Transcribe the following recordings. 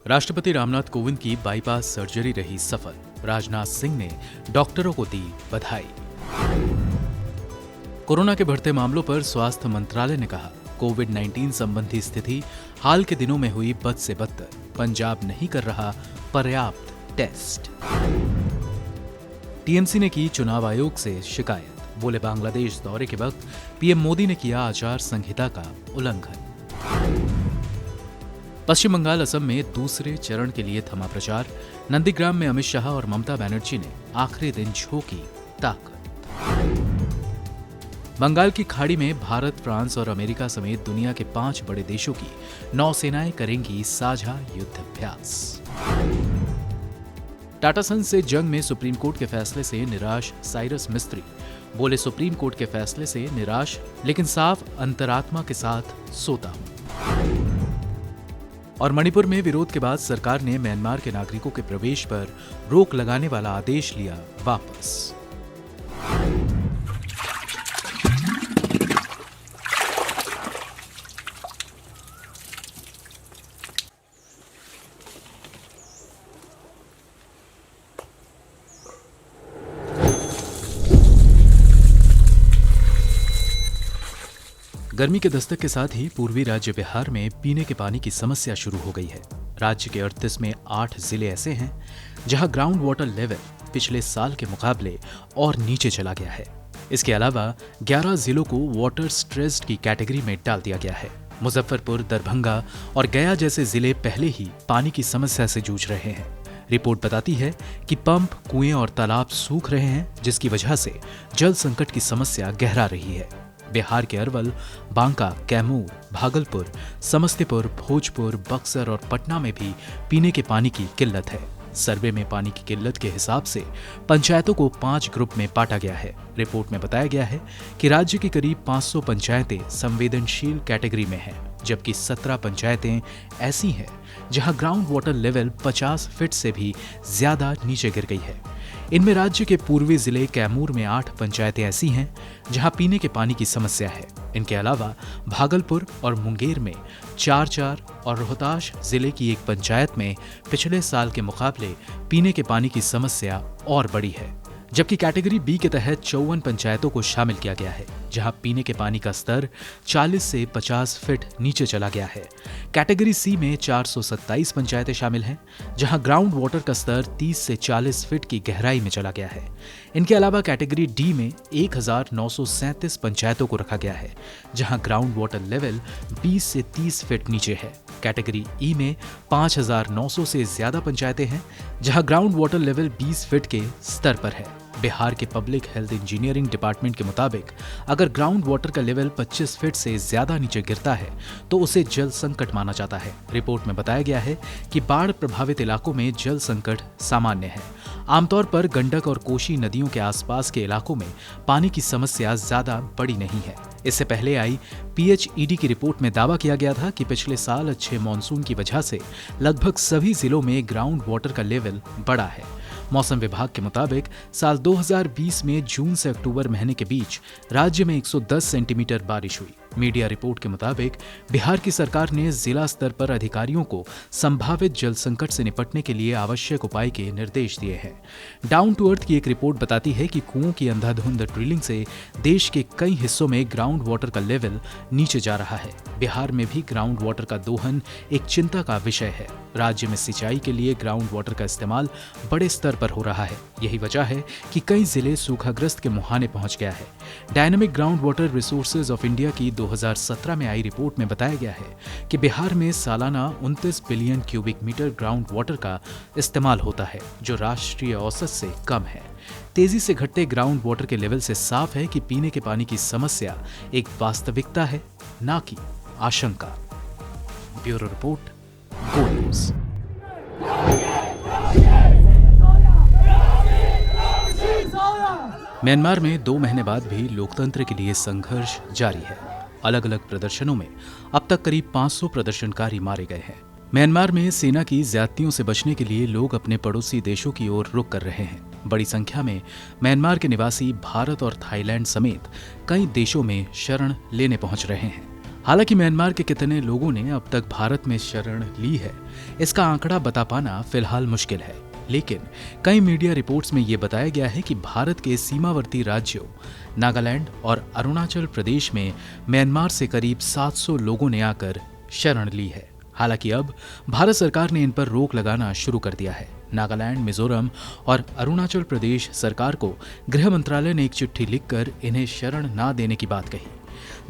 राष्ट्रपति रामनाथ कोविंद की bypass surgery रही सफल। राजनाथ सिंह ने डॉक्टरों को दी बधाई। कोरोना के बढ़ते मामलों पर स्वास्थ्य मंत्रालय ने कहा, कोविड-19 संबंधी स्थिति हाल के दिनों में हुई बद से बदतर। पंजाब नहीं कर रहा पर्याप्त टेस्ट। टीएमसी ने की चुनाव आयोग से शिकायत। बोले, बांग्लादेश दौरे के वक्त पीएम मोदी ने किया आचार संहिता का उल्लंघन। पश्चिम बंगाल असम में दूसरे चरण के लिए थमा प्रचार। नंदीग्राम में अमित शाह और ममता बनर्जी ने आखिरी दिन झोंकी ताकत। बंगाल की खाड़ी में भारत, फ्रांस और अमेरिका समेत दुनिया के 5 बड़े देशों की नौसेनाएं करेंगी साझा युद्धाभ्यास। टाटा सन्स से जंग में सुप्रीम कोर्ट के फैसले से निराश साइरस मिस्त्री। बोले, सुप्रीम कोर्ट के फैसले से निराश लेकिन साफ अंतरात्मा के साथ सोता हूं। और मणिपुर में विरोध के बाद सरकार ने म्यांमार के नागरिकों के प्रवेश पर रोक लगाने वाला आदेश लिया वापस। गर्मी के दस्तक के साथ ही पूर्वी राज्य बिहार में पीने के पानी की समस्या शुरू हो गई है। राज्य के 38 में 8 जिले ऐसे हैं जहां ग्राउंड वाटर लेवल पिछले साल के मुकाबले और नीचे चला गया है। इसके अलावा 11 जिलों को वाटर स्ट्रेस्ड की कैटेगरी में डाल दिया गया है। मुजफ्फरपुर, दरभंगा और गया जैसे जिले पहले ही पानी की समस्या से जूझ रहे हैं। रिपोर्ट बताती है कि पंप, कुएं और तालाब सूख रहे हैं, जिसकी वजह से जल संकट की समस्या गहरा रही है। बिहार के अरवल, बांका, कैमूर, भागलपुर, समस्तीपुर, भोजपुर, बक्सर और पटना में भी पीने के पानी की किल्लत है। सर्वे में पानी की किल्लत के हिसाब से पंचायतों को 5 ग्रुप में बांटा गया है। रिपोर्ट में बताया गया है कि राज्य की करीब 500 पंचायतें संवेदनशील कैटेगरी में हैं, जबकि 17 पंचायतें ऐसी हैं जहां ग्राउंड वाटर लेवल 50 फीट से भी ज्यादा नीचे गिर गई है। इनमें राज्य के पूर्वी जिले कैमूर में 8 पंचायतें ऐसी हैं जहां पीने के पानी की समस्या है। इनके अलावा भागलपुर और मुंगेर में 4 और रोहतास जिले की एक पंचायत में पिछले साल के मुकाबले पीने के पानी की समस्या और बड़ी है। जबकि कैटेगरी बी के तहत 54 पंचायतों को शामिल किया गया है, जहां पीने के पानी का स्तर 40 से 50 फीट नीचे चला गया है। कैटेगरी सी में 427 पंचायतें शामिल हैं, जहां ग्राउंड वाटर का स्तर 30 से 40 फीट की गहराई में चला गया है। इनके अलावा कैटेगरी डी में 1937 पंचायतों को रखा गया है, जहां ग्राउंड वाटर लेवल 20 से 30 फीट नीचे है। कैटेगरी ई में 5900 से ज्यादा पंचायतें हैं, जहां ग्राउंड वाटर लेवल 20 फीट के स्तर पर है। बिहार के पब्लिक हेल्थ इंजीनियरिंग डिपार्टमेंट के मुताबिक अगर ग्राउंड वाटर का लेवल 25 फीट से ज्यादा नीचे गिरता है तो उसे जल संकट माना जाता है। रिपोर्ट में बताया गया है कि बाढ़ प्रभावित इलाकों में जल संकट सामान्य है। आमतौर पर गंडक और कोसी नदियों के आसपास के इलाकों में पानी की समस्या ज्यादा बड़ी नहीं है। इससे पहले आई PHED की रिपोर्ट में दावा किया गया था कि पिछले साल अच्छे मानसून की वजह से लगभग सभी जिलों में ग्राउंड वाटर का लेवल बढ़ा है। मौसम विभाग के मुताबिक साल 2020 में जून से अक्टूबर महीने के बीच राज्य में 110 सेंटीमीटर बारिश हुई। मीडिया रिपोर्ट के मुताबिक बिहार की सरकार ने जिला स्तर पर अधिकारियों को संभावित जल संकट से निपटने के लिए आवश्यक उपाय के निर्देश दिए हैं। डाउन टू अर्थ की एक रिपोर्ट बताती है कि कुओं की अंधाधुंध ड्रिलिंग से देश के कई हिस्सों में ग्राउंड वाटर का लेवल नीचे जा रहा है। बिहार में भी ग्राउंड वाटर का दोहन एक चिंता का विषय है। राज्य में सिंचाई के लिए ग्राउंड वाटर का इस्तेमाल बड़े स्तर पर हो रहा है। यही वजह है कि कई जिले सूखाग्रस्त के मुहाने पहुंच गया है। Dynamic ground water resources of India की 2017 में आई रिपोर्ट में बताया गया है कि बिहार में सालाना 29 billion cubic metre ground water का इस्तेमाल होता है, जो राष्ट्रीय औसत से कम है। तेजी से घटते ग्राउंड वाटर के लेवल से साफ है कि पीने के पानी की समस्या एक वास्तविकता है, ना कि आशंका। ब्यूरो रिपोर्ट, गो न्यूज़। म्यांमार में 2 महीने बाद भी लोकतंत्र के लिए संघर्ष जारी है। अलग अलग प्रदर्शनों में अब तक करीब 500 प्रदर्शनकारी मारे गए हैं। म्यांमार में सेना की ज्यादतियों से बचने के लिए लोग अपने पड़ोसी देशों की ओर रुख कर रहे हैं। बड़ी संख्या में म्यांमार के निवासी भारत और थाईलैंड समेत कई देशों में शरण लेने पहुंच रहे हैं। हालांकि म्यांमार के कितने लोगों ने अब तक भारत में शरण ली है, इसका आंकड़ा बता पाना फिलहाल मुश्किल है। लेकिन कई मीडिया रिपोर्ट्स में ये बताया गया है कि भारत के सीमावर्ती राज्यों नागालैंड और अरुणाचल प्रदेश में म्यांमार से करीब 700 लोगों ने आकर शरण ली है। हालांकि अब भारत सरकार ने इन पर रोक लगाना शुरू कर दिया है। नागालैंड, मिजोरम और अरुणाचल प्रदेश सरकार को गृह मंत्रालय ने एक चिट्ठी लिखकर इन्हें शरण न देने की बात कही।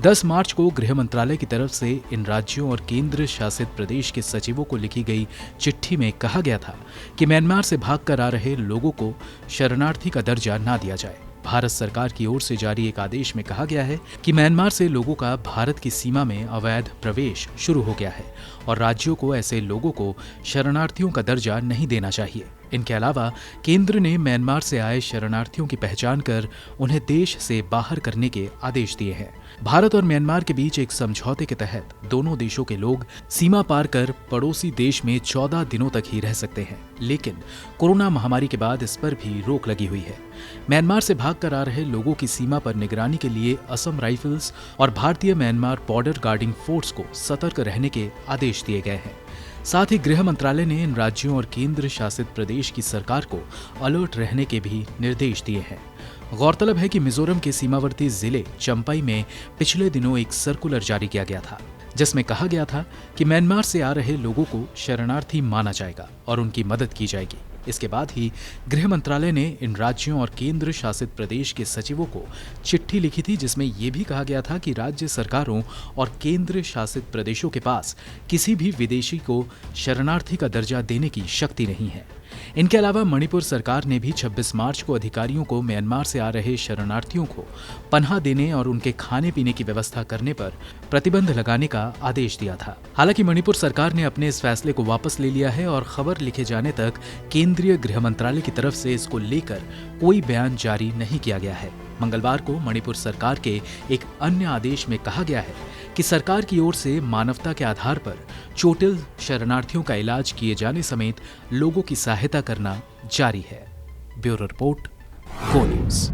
10 मार्च को गृह मंत्रालय की तरफ से इन राज्यों और केंद्र शासित प्रदेश के सचिवों को लिखी गई चिट्ठी में कहा गया था कि म्यांमार से भागकर आ रहे लोगों को शरणार्थी का दर्जा न दिया जाए। भारत सरकार की ओर से जारी एक आदेश में कहा गया है कि म्यांमार से लोगों का भारत की सीमा में अवैध प्रवेश शुरू हो गया है और राज्यों को ऐसे लोगों को शरणार्थियों का दर्जा नहीं देना चाहिए। इनके अलावा केंद्र ने म्यांमार से आए शरणार्थियों की पहचान कर उन्हें देश से बाहर करने के आदेश दिए हैं। भारत और म्यांमार के बीच एक समझौते के तहत दोनों देशों के लोग सीमा पार कर पड़ोसी देश में 14 दिनों तक ही रह सकते हैं, लेकिन कोरोना महामारी के बाद इस पर भी रोक लगी हुई है। म्यांमार से भागकर आ रहे लोगों की सीमा पर निगरानी के लिए असम राइफल्स और भारतीय म्यांमार बॉर्डर गार्डिंग फोर्स को सतर्क रहने के आदेश दिए गए हैं। साथ ही गृह मंत्रालय ने इन राज्यों और केंद्र शासित प्रदेश की सरकार को अलर्ट रहने के भी निर्देश दिए हैं। गौरतलब है कि मिजोरम के सीमावर्ती जिले चंपाई में पिछले दिनों एक सर्कुलर जारी किया गया था, जिसमें कहा गया था कि म्यांमार से आ रहे लोगों को शरणार्थी माना जाएगा और उनकी मदद की जाएगी। इसके बाद ही गृह मंत्रालय ने इन राज्यों और केंद्र शासित प्रदेश के सचिवों को चिट्ठी लिखी थी, जिसमें यह भी कहा गया था कि राज्य सरकारों और केंद्र शासित प्रदेशों के पास किसी भी विदेशी को शरणार्थी का दर्जा देने की शक्ति नहीं है। इनके अलावा मणिपुर सरकार ने भी 26 मार्च को अधिकारियों को म्यांमार से आ रहे शरणार्थियों को पनाह देने और उनके खाने पीने की व्यवस्था करने पर प्रतिबंध लगाने का आदेश दिया था। हालांकि मणिपुर सरकार ने अपने इस फैसले को वापस ले लिया है और खबर लिखे जाने तक केंद्रीय गृह मंत्रालय की तरफ से इसको लेकर कोई बयान जारी नहीं किया गया है। मंगलवार को मणिपुर सरकार के एक अन्य आदेश में कहा गया है कि सरकार की ओर से मानवता के आधार पर चोटिल शरणार्थियों का इलाज किए जाने समेत लोगों की सहायता करना जारी है। ब्यूरो रिपोर्ट, गो न्यूज़।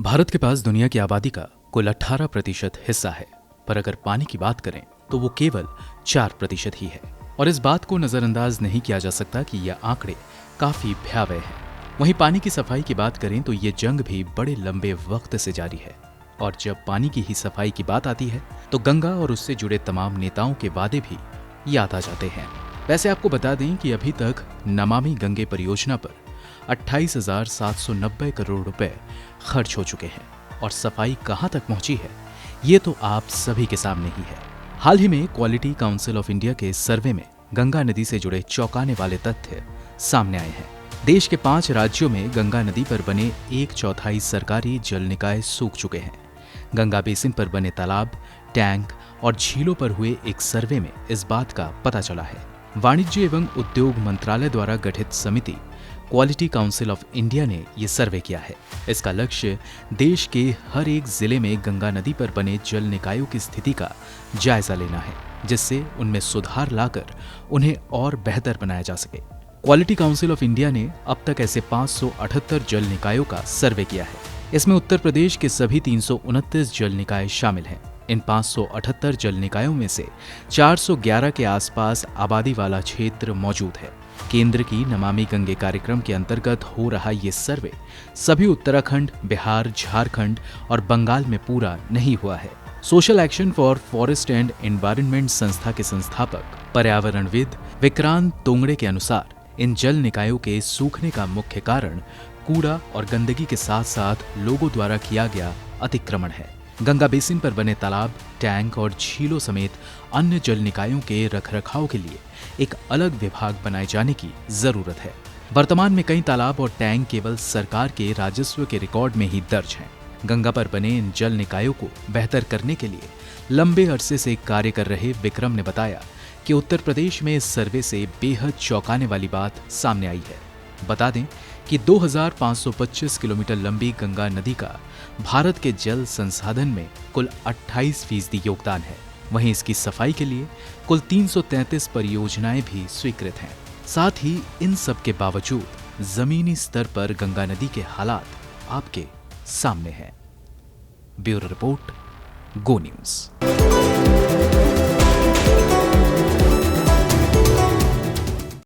भारत के पास दुनिया की आबादी का कुल 18% हिस्सा है, पर अगर पानी की बात करें तो वो केवल 4% ही है। और इस बात को नजरअंदाज नहीं किया जा सकता कि यह आंकड़े काफी भयावह हैं। वहीं पानी की सफाई की बात करें तो ये जंग भी बड़े लंबे वक्त से जारी है। और जब पानी की ही सफाई की बात आती है तो गंगा और उससे जुड़े तमाम नेताओं के वादे भी याद आ जाते हैं। वैसे आपको बता दें कि अभी तक नमामि गंगे परियोजना पर 28,790 करोड़ रुपए खर्च हो चुके हैं और सफाई कहां तक पहुंची है ये तो आप सभी के सामने ही है। हाल ही में क्वालिटी काउंसिल ऑफ इंडिया के सर्वे में गंगा नदी से जुड़े चौंकाने वाले तथ्य सामने आए हैं। देश के 5 राज्यों में गंगा नदी पर बने 1/4 सरकारी जल निकाय सूख चुके हैं। गंगा बेसिन पर बने तालाब, टैंक और झीलों पर हुए एक सर्वे में इस बात का पता चला है। वाणिज्य एवं उद्योग मंत्रालय द्वारा गठित समिति क्वालिटी काउंसिल ऑफ इंडिया ने ये सर्वे किया है। इसका लक्ष्य देश के हर एक जिले में गंगा नदी पर बने जल निकायों की स्थिति का जायजा लेना है, जिससे उनमें सुधार लाकर उन्हें और बेहतर बनाया जा सके। क्वालिटी काउंसिल ऑफ इंडिया ने अब तक ऐसे 578 जल निकायों का सर्वे किया है। इसमें उत्तर प्रदेश के सभी 329 जल निकाय शामिल हैं। इन 578 जल निकायों में से 411 के आसपास आबादी वाला क्षेत्र मौजूद है। केंद्र की नमामि गंगे कार्यक्रम के अंतर्गत हो रहा ये सर्वे सभी उत्तराखंड, बिहार, झारखंड और बंगाल में पूरा नहीं हुआ है। Social action for forest and environment संस्था के संस्थापक पर्यावरणविद विक्रांत तोंगड़े के अनुसार इन जल निकायों के सूखने का मुख्य कारण कूड़ा और गंदगी के साथ साथ लोगों द्वारा किया गया अतिक्रमण है। गंगा बेसिन पर बने तालाब, टैंक और झीलों समेत अन्य जल निकायों के रखरखाव के लिए एक अलग विभाग बनाए जाने की जरूरत है। वर्तमान में कई तालाब और टैंक केवल सरकार के राजस्व के रिकॉर्ड में ही दर्ज हैं। गंगा पर बने इन जल निकायों को बेहतर करने के लिए लंबे अरसे से कार्य कर रहे विक्रम ने बताया कि उत्तर प्रदेश में इस सर्वे से बेहद चौंकाने वाली बात सामने आई है। बता दें कि 2525 किलोमीटर लंबी गंगा नदी का भारत के जल संसाधन में कुल 28% योगदान है। वहीं इसकी सफाई के लिए कुल 333 परियोजनाएं भी स्वीकृत हैं। साथ ही इन सब के बावजूद जमीनी स्तर पर गंगा नदी के हालात आपके सामने है। ब्यूरो रिपोर्ट, गो न्यूज।